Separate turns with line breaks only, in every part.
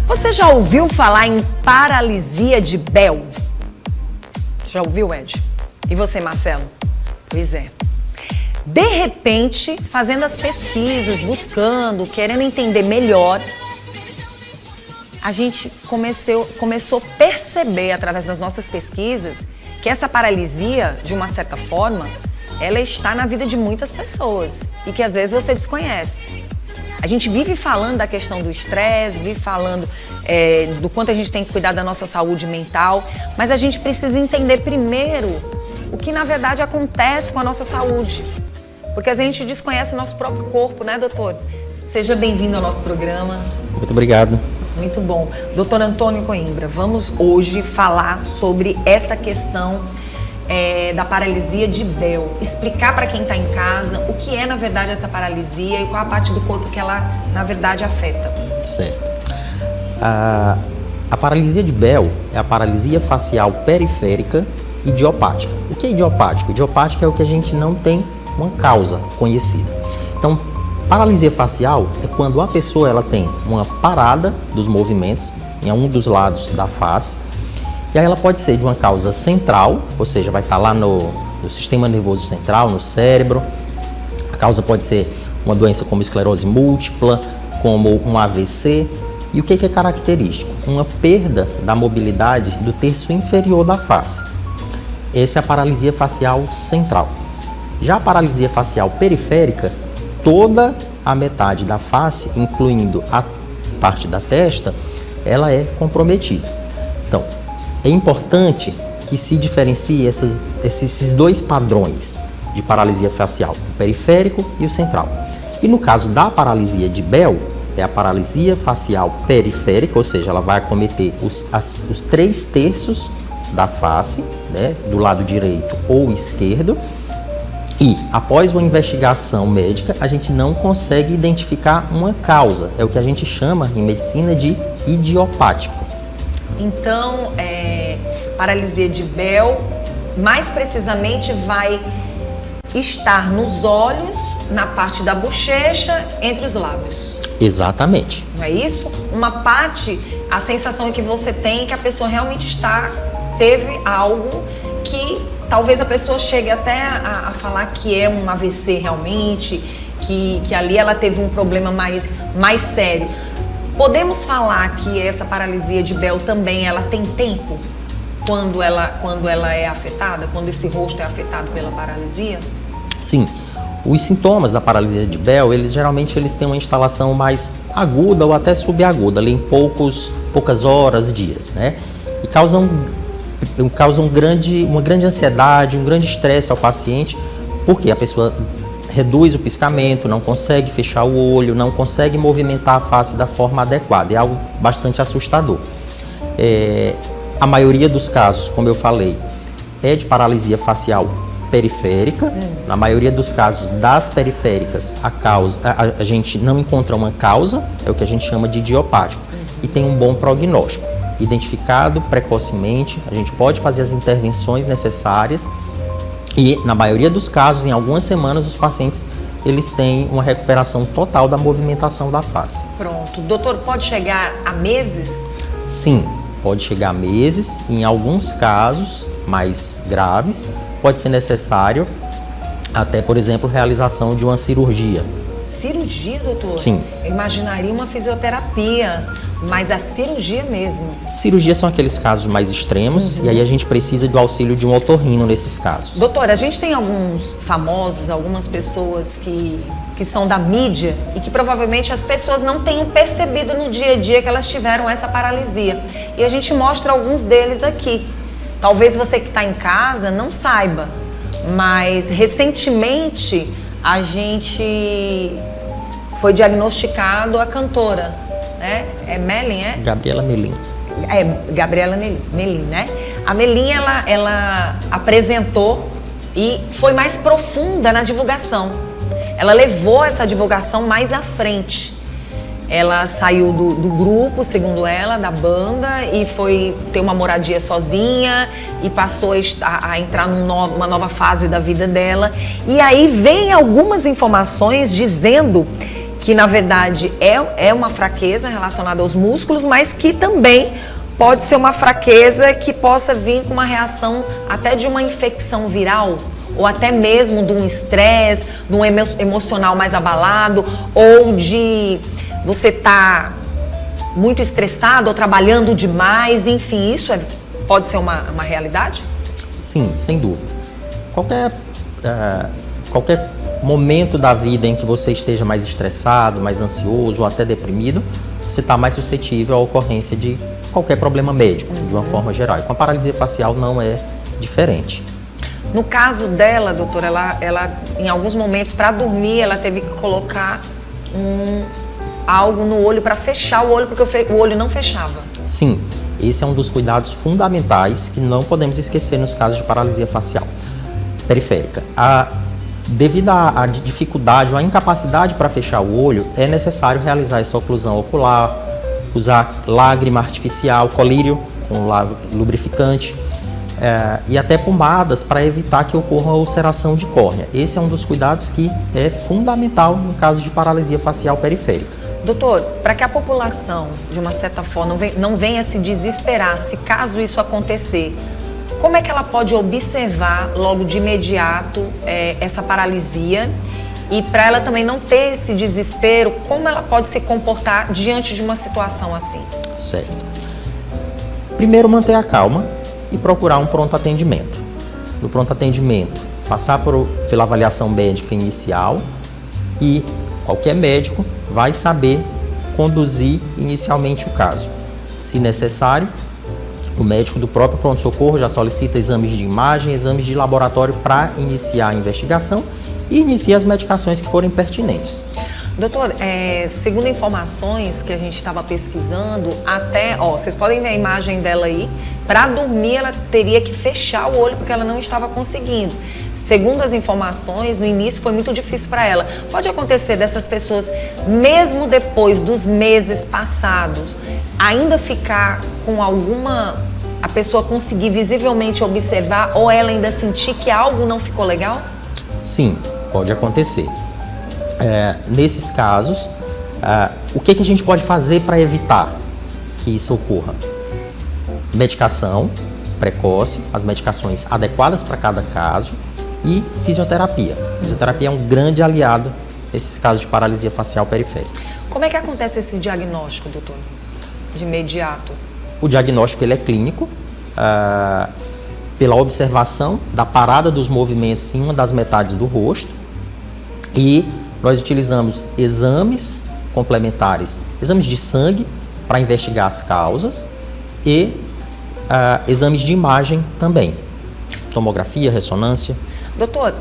Você já ouviu falar em paralisia de Bell? Já ouviu, Ed? E você, Marcelo? Pois é. De repente, fazendo as pesquisas, buscando, querendo entender melhor, a gente começou a perceber, através das nossas pesquisas, que essa paralisia, de uma certa forma, ela está na vida de muitas pessoas e que às vezes você desconhece. A gente vive falando da questão do estresse, vive falando do quanto a gente tem que cuidar da nossa saúde mental, mas a gente precisa entender primeiro o que na verdade acontece com a nossa saúde. Porque a gente desconhece o nosso próprio corpo, né, doutor? Seja bem-vindo ao nosso programa.
Muito obrigado.
Muito bom. Doutor Antônio Coimbra, vamos hoje falar sobre essa questão da paralisia de Bell. Explicar para quem está em casa o que é, na verdade, essa paralisia e qual a parte do corpo que ela, na verdade, afeta.
Certo. A paralisia de Bell é a paralisia facial periférica idiopática. O que é idiopático? Idiopática é o que a gente não tem uma causa conhecida. Então, paralisia facial é quando a pessoa ela tem uma parada dos movimentos em um dos lados da face. E aí ela pode ser de uma causa central, ou seja, vai estar lá no sistema nervoso central, no cérebro. A causa pode ser uma doença como esclerose múltipla, como um AVC. E o que é característico? Uma perda da mobilidade do terço inferior da face. Essa é a paralisia facial central. Já a paralisia facial periférica, toda a metade da face, incluindo a parte da testa, ela é comprometida. Então, é importante que se diferencie esses dois padrões de paralisia facial, o periférico e o central. E no caso da paralisia de Bell, é a paralisia facial periférica, ou seja, ela vai acometer os 3 terços da face, né, do lado direito ou esquerdo. E, após uma investigação médica, a gente não consegue identificar uma causa. É o que a gente chama, em medicina, de idiopático.
Então, paralisia de Bell, mais precisamente, vai estar nos olhos, na parte da bochecha, entre os lábios.
Exatamente.
Não é isso? Uma parte, a sensação que você tem que a pessoa realmente teve algo que talvez a pessoa chegue até a falar que é um AVC realmente, que ali ela teve um problema mais sério. Podemos falar que essa paralisia de Bell também ela tem tempo quando ela é afetada, quando esse rosto é afetado pela paralisia?
Sim. Os sintomas da paralisia de Bell, geralmente têm uma instalação mais aguda ou até subaguda, ali em poucas horas, dias, né? E causam uma grande ansiedade, um grande estresse ao paciente, porque a pessoa reduz o piscamento, não consegue fechar o olho, não consegue movimentar a face da forma adequada. É algo bastante assustador. A maioria dos casos, como eu falei, é de paralisia facial periférica. Na maioria dos casos das periféricas, a gente não encontra uma causa, é o que a gente chama de idiopático, e tem um bom prognóstico. Identificado precocemente, a gente pode fazer as intervenções necessárias e, na maioria dos casos, em algumas semanas, os pacientes têm uma recuperação total da movimentação da face.
Pronto. Doutor, pode chegar a meses?
Sim, pode chegar a meses. Em alguns casos mais graves, pode ser necessário até, por exemplo, realização de uma cirurgia.
Cirurgia, doutor?
Sim.
Eu imaginaria uma fisioterapia, mas a cirurgia mesmo.
Cirurgia são aqueles casos mais extremos, e aí a gente precisa do auxílio de um otorrino nesses casos.
Doutor, a gente tem alguns famosos, algumas pessoas que são da mídia e que provavelmente as pessoas não tenham percebido no dia a dia que elas tiveram essa paralisia. E a gente mostra alguns deles aqui. Talvez você que está em casa não saiba, mas recentemente a gente foi diagnosticado a cantora, né? É Melin, é?
Gabriela Melin.
Gabriela Melin, né? A Melin, ela apresentou e foi mais profunda na divulgação. Ela levou essa divulgação mais à frente. Ela saiu do grupo, segundo ela, da banda, e foi ter uma moradia sozinha e passou a entrar numa nova fase da vida dela. E aí vem algumas informações dizendo que na verdade é uma fraqueza relacionada aos músculos, mas que também pode ser uma fraqueza que possa vir com uma reação até de uma infecção viral, ou até mesmo de um estresse, de um emocional mais abalado, ou de você estar muito estressado ou trabalhando demais, enfim, isso pode ser uma realidade?
Sim, sem dúvida. Qualquer momento da vida em que você esteja mais estressado, mais ansioso ou até deprimido, você está mais suscetível à ocorrência de qualquer problema médico, de uma forma geral. E com a paralisia facial não é diferente.
No caso dela, doutora, ela em alguns momentos, para dormir, ela teve que colocar algo no olho para fechar o olho, porque o olho não fechava.
Sim, esse é um dos cuidados fundamentais que não podemos esquecer nos casos de paralisia facial periférica. Devido à dificuldade ou à incapacidade para fechar o olho, é necessário realizar essa oclusão ocular, usar lágrima artificial, colírio com lubrificante, e até pomadas para evitar que ocorra a ulceração de córnea. Esse é um dos cuidados que é fundamental no caso de paralisia facial periférica.
Doutor, para que a população, de uma certa forma, não venha se desesperar se caso isso acontecer, como é que ela pode observar logo de imediato essa paralisia? E para ela também não ter esse desespero, como ela pode se comportar diante de uma situação assim?
Certo. Primeiro, manter a calma e procurar um pronto atendimento. No pronto atendimento, passar pela avaliação médica inicial e qualquer médico vai saber conduzir inicialmente o caso. Se necessário, o médico do próprio pronto-socorro já solicita exames de imagem, exames de laboratório para iniciar a investigação e inicia as medicações que forem pertinentes.
Doutor, segundo informações que a gente estava pesquisando, vocês podem ver a imagem dela aí, para dormir ela teria que fechar o olho porque ela não estava conseguindo. Segundo as informações, no início foi muito difícil para ela. Pode acontecer dessas pessoas, mesmo depois dos meses passados, ainda ficar com a pessoa conseguir visivelmente observar ou ela ainda sentir que algo não ficou legal?
Sim, pode acontecer. Nesses casos, o que a gente pode fazer para evitar que isso ocorra? Medicação precoce, as medicações adequadas para cada caso e fisioterapia. A fisioterapia é um grande aliado nesses casos de paralisia facial periférica.
Como é que acontece esse diagnóstico, doutor, de imediato?
O diagnóstico ele é clínico, pela observação da parada dos movimentos em uma das metades do rosto, e nós utilizamos exames complementares, exames de sangue para investigar as causas e exames de imagem também, tomografia, ressonância.
Doutor,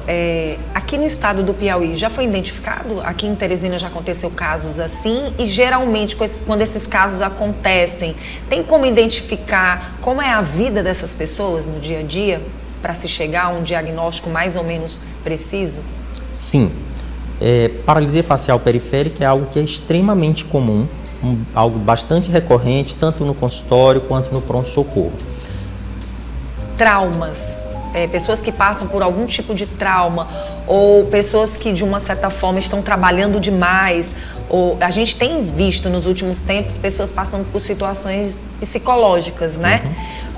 aqui no estado do Piauí já foi identificado? Aqui em Teresina já aconteceu casos assim? E geralmente, quando esses casos acontecem, tem como identificar como é a vida dessas pessoas no dia a dia para se chegar a um diagnóstico mais ou menos preciso?
Sim. Paralisia facial periférica é algo que é extremamente comum, algo bastante recorrente, tanto no consultório quanto no pronto-socorro.
Traumas. Pessoas que passam por algum tipo de trauma ou pessoas que de uma certa forma estão trabalhando demais, ou a gente tem visto nos últimos tempos pessoas passando por situações psicológicas, né?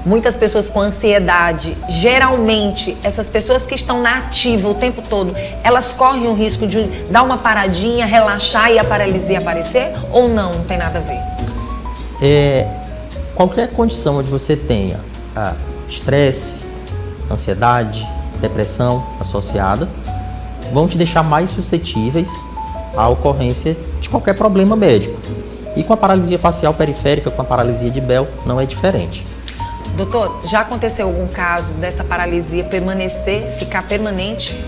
Muitas pessoas com ansiedade. Geralmente, essas pessoas que estão na ativa o tempo todo, elas correm o risco de dar uma paradinha, relaxar e a paralisia aparecer? Ou não? Não tem nada a ver?
Qualquer condição onde você tenha estresse, ansiedade, depressão associada, vão te deixar mais suscetíveis à ocorrência de qualquer problema médico. E com a paralisia facial periférica, com a paralisia de Bell, não é diferente.
Doutor, já aconteceu algum caso dessa paralisia ficar permanente?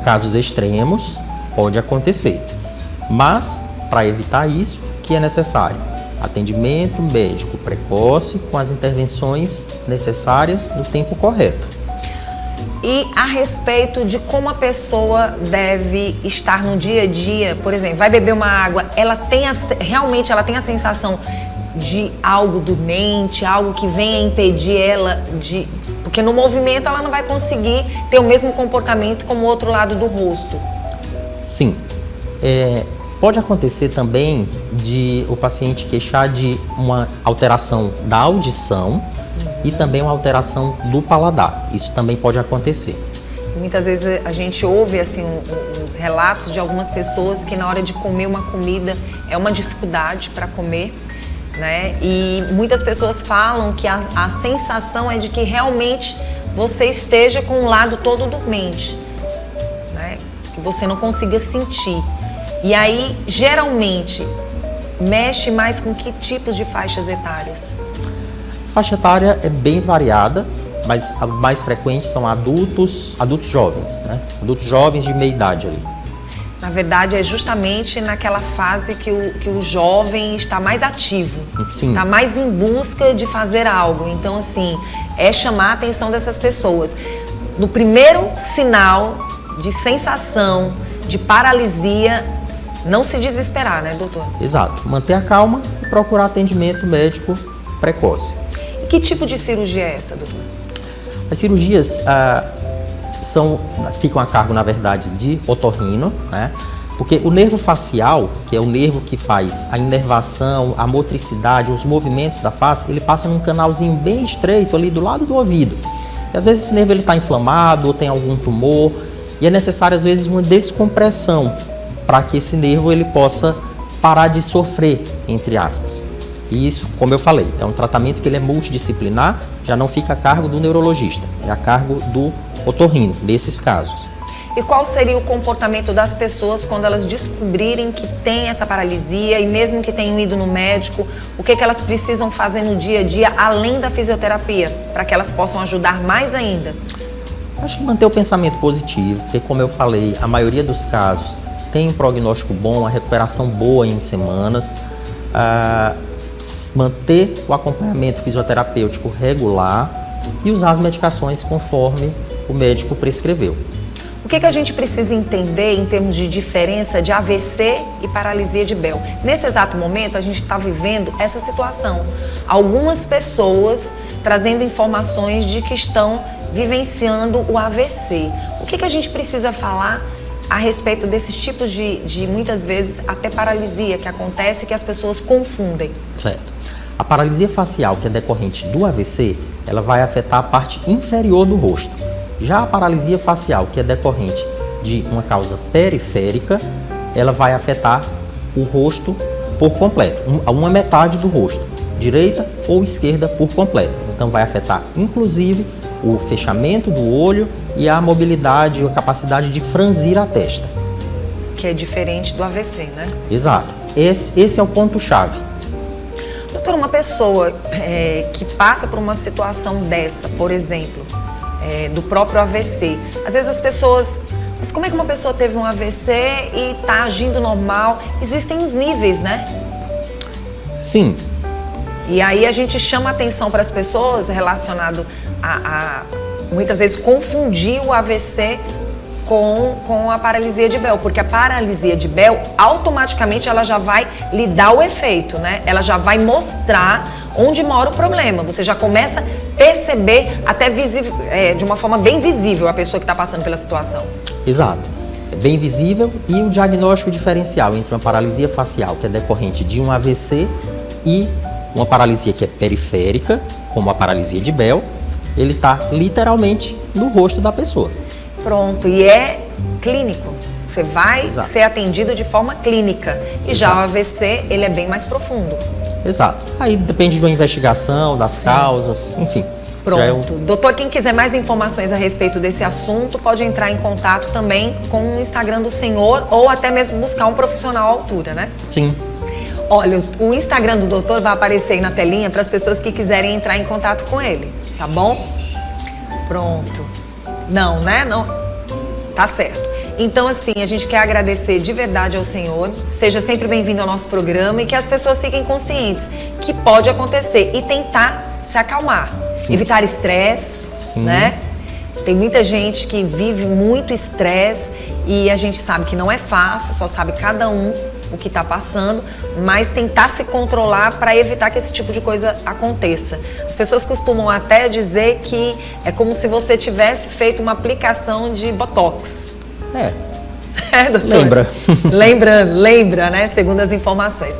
Casos extremos, pode acontecer. Mas, para evitar isso, o que é necessário? Atendimento médico precoce com as intervenções necessárias no tempo correto.
E a respeito de como a pessoa deve estar no dia a dia, por exemplo, vai beber uma água, realmente ela tem a sensação de algo dormente, algo que venha impedir ela de... Porque no movimento ela não vai conseguir ter o mesmo comportamento como o outro lado do rosto.
Sim. Pode acontecer também de o paciente queixar de uma alteração da audição e também uma alteração do paladar. Isso também pode acontecer.
Muitas vezes a gente ouve assim os relatos de algumas pessoas que na hora de comer uma comida é uma dificuldade para comer, né? E muitas pessoas falam que a sensação é de que realmente você esteja com o lado todo dormente, né? Que você não consiga sentir. E aí, geralmente, mexe mais com que tipos de faixas etárias?
A faixa etária é bem variada, mas a mais frequente são adultos jovens, né? Adultos jovens de meia idade ali.
Na verdade, é justamente naquela fase que o jovem está mais ativo,
Sim.
Está mais em busca de fazer algo. Então, assim, é chamar a atenção dessas pessoas. No primeiro sinal de sensação, de paralisia, não se desesperar, né, doutor?
Exato. Manter a calma e procurar atendimento médico precoce.
E que tipo de cirurgia é essa, doutor?
As cirurgias ficam a cargo, na verdade, de otorrino, né? Porque o nervo facial, que é o nervo que faz a inervação, a motricidade, os movimentos da face, ele passa num canalzinho bem estreito ali do lado do ouvido. E às vezes esse nervo está inflamado ou tem algum tumor e é necessário às vezes uma descompressão para que esse nervo ele possa parar de sofrer, entre aspas. E isso, como eu falei, é um tratamento que ele é multidisciplinar, já não fica a cargo do neurologista, é a cargo do otorrino, nesses casos.
E qual seria o comportamento das pessoas quando elas descobrirem que tem essa paralisia e mesmo que tenham ido no médico, o que elas precisam fazer no dia a dia, além da fisioterapia, para que elas possam ajudar mais ainda?
Acho que manter o pensamento positivo, porque como eu falei, a maioria dos casos tem um prognóstico bom, a recuperação boa em semanas, manter o acompanhamento fisioterapêutico regular e usar as medicações conforme o médico prescreveu.
O que a gente precisa entender em termos de diferença de AVC e paralisia de Bell? Nesse exato momento, a gente está vivendo essa situação. Algumas pessoas trazendo informações de que estão vivenciando o AVC. O que a gente precisa falar a respeito desses tipos de muitas vezes, até paralisia que acontece e que as pessoas confundem?
Certo. A paralisia facial, que é decorrente do AVC, ela vai afetar a parte inferior do rosto. Já a paralisia facial, que é decorrente de uma causa periférica, ela vai afetar o rosto por completo, uma metade do rosto, direita ou esquerda por completo. Então vai afetar inclusive o fechamento do olho e a mobilidade, a capacidade de franzir a testa.
Que é diferente do AVC, né?
Exato. Esse é o ponto-chave.
Doutor, uma pessoa que passa por uma situação dessa, por exemplo, do próprio AVC, às vezes as pessoas... Mas como é que uma pessoa teve um AVC e está agindo normal? Existem os níveis, né?
Sim.
E aí a gente chama atenção para as pessoas relacionado a muitas vezes confundir o AVC com a paralisia de Bell, porque a paralisia de Bell automaticamente ela já vai lhe dar o efeito, né? Ela já vai mostrar onde mora o problema. Você já começa a perceber até de uma forma bem visível a pessoa que está passando pela situação.
Exato. É bem visível e o diagnóstico diferencial entre uma paralisia facial que é decorrente de um AVC e uma paralisia que é periférica, como a paralisia de Bell, ele está literalmente no rosto da pessoa.
Pronto, e é clínico. Você vai
Exato.
ser atendido de forma clínica. E
Exato.
já o AVC, ele é bem mais profundo.
Exato. Aí depende de uma investigação, das causas, enfim.
Pronto. Doutor, quem quiser mais informações a respeito desse assunto, pode entrar em contato também com o Instagram do senhor ou até mesmo buscar um profissional à altura, né?
Sim.
Olha, o Instagram do doutor vai aparecer aí na telinha para as pessoas que quiserem entrar em contato com ele, tá bom? Pronto. Não, né? Não. Tá certo. Então, assim, a gente quer agradecer de verdade ao senhor. Seja sempre bem-vindo ao nosso programa e que as pessoas fiquem conscientes que pode acontecer e tentar se acalmar. Sim. Evitar estresse, né? Tem muita gente que vive muito estresse e a gente sabe que não é fácil, só sabe cada um o que está passando, mas tentar se controlar para evitar que esse tipo de coisa aconteça. As pessoas costumam até dizer que é como se você tivesse feito uma aplicação de Botox. É, doutor?
Lembra.
Lembra, né? Segundo as informações.